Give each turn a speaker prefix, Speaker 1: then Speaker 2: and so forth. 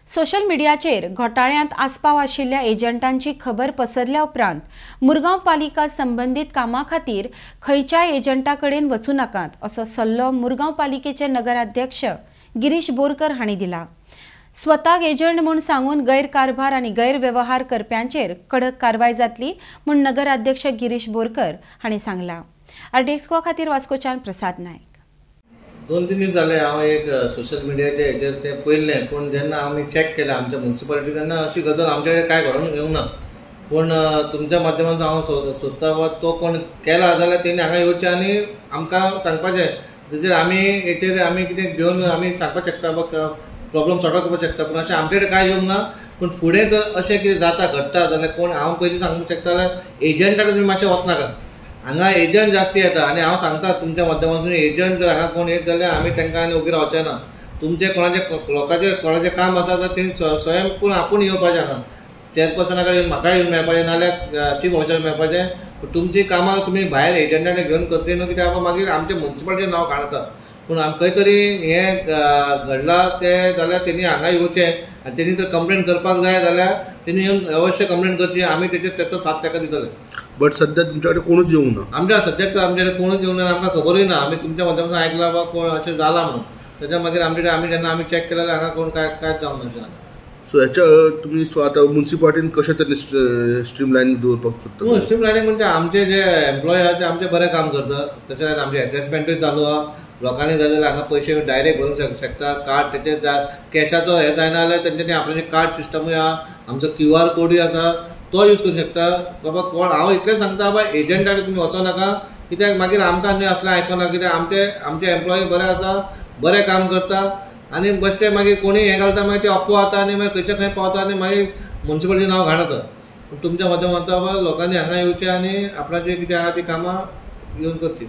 Speaker 1: Social मीडियाचेर घोटाळ्यांत आस्पाव आशिल्ल्या एजंटांची खबर पसरल्या उपरांत मुरगांव पालिका संबंधित कामां खातीर खंयच्याय एजंटा कडेन वचूं नाकात असो सल्लो मुरगांव पालिकेचे नगराध्यक्ष गिरीश बोरकर हांणी दिला। स्वताक एजंट म्हूण सांगून गैरकारभार आनी गैरव्यवहार करप्यांचेर कडक कारवाय जातली म्हूण नगराध्यक्ष गिरीश बोरकर हांणी सांगला। आरडेस्को खातीर वास्कोच्यान प्रसाद नायक।
Speaker 2: 2-3 दीस जाले हांव एक सोशल मिडियाचे हेचेर ते पळयलें, पूण जेन्ना आमी चॅक केलें आमच्या म्युनिसिपालिटी तेन्ना अशी गजाल आमचे कडेन काय घडोवन येवंक ना। पूण तुमच्या माध्यमांतल्यान हांव सोदता वा तो कोण केला जाल्यार तेणी हांगा येवचें आनी आमकां सांगपाचें, जर आमी हेचेर आमी कितें घेवन आमी सांगपाक शकता वा प्रॉब्लम सॉर्ट आउट करपाक शकता। पूण अशें आमचे कडेन काय येवंक ना। पूण फुडें जर अशें कितें जाता घडटा जाल्यार कोण हांव पयलीं सांगूंक शकता जाल्यार एजंटा कडेन तुमी मातशें वचनाका। हांगा एजंट जास्ती येता आनी हांव सांगता तुमच्या माध्यमांतून एजंट जर हांगा कोण येत जाल्यार आमी तांकां आनी वगैरे वचचे ना। तुमचे कोणाचे लोकांचे कोणाचें काम आसा जाल्यार तेणी स्वयं पूण आपूण येवपाचें हांगा। चेअरपर्सना कडेन म्हाका येवन मेळपाचें नाल्यार चीफ ऑफिसर मेळपाचें। तुमची कामां तुमी भायर एजंटांनी घेवन करतली न्हू, कित्याक मागीर आमचे म्युनिसिपालिटीचें नांव काडटा। पूण खंय तरी हें घडलां तें जाल्यार तेणी हांगा येवचें आनी तेणी जर कंप्लेन करपाक जाय जाल्यार तेणी येवन अवश्य कंप्लेन करची। आमी तेचो साथ ताका दितले।
Speaker 3: बट सध्या तुमच्या कडेन कोणूच येवंक ना।
Speaker 2: आमच्या सद्याक आमचे कडेन कोणूच येवंक ना, आमकां खबरूय ना। आमी तुमच्या माध्यमांतून आयकलां वा कोण अशें जालां म्हणून। तेच्या मागीर आमी जेन्ना आमी चॅक केलें जाल्यार हांगा कोण कांयच जावंक नाशें।
Speaker 3: सो हेच्या तुमी आतां म्युनिसिपालिटीन कशें तरी स्ट्रीमलायन दवरपाक सोदता?
Speaker 2: स्ट्रीमलायनींग म्हणजे आमचे जे एम्प्लॉय आहा ते आमचे बरें काम करता। तशेंच आमचे असेसमेंटूय चालू आहा। लोकांनी जाय जाल्यार हांगा पयशे डायरेक्ट भरूंक शकता। कार्ड तेचेर कॅशाचो हे जायना जाल्यार तेंच्यांनी आपल्याचें कार्ड सिस्टमूय आहा। आमचो QR कोडूय आसा, तो यूज करूंक शकता। बाबा कोण हांव इतलें सांगता बाबा एजंटा कडेन तुमी वचो नाका, कित्याक मागीर आमकां न्हय असलें आयकना। कित्याक आमचे एम्प्लॉय बरे आसा, बरें काम करता आनी बेश्टे मागीर कोणी हें घालता मागीर ते अफवा जाता आनी मागीर खंयच्या खंय पावता आनी मागीर म्युनिसिपालिटीचें नांव घाणता। तुमच्या माध्यमांतल्यान लोकांनी हांगा येवचें आनी आपणाचें कितें आहा ती कामां येवन करची।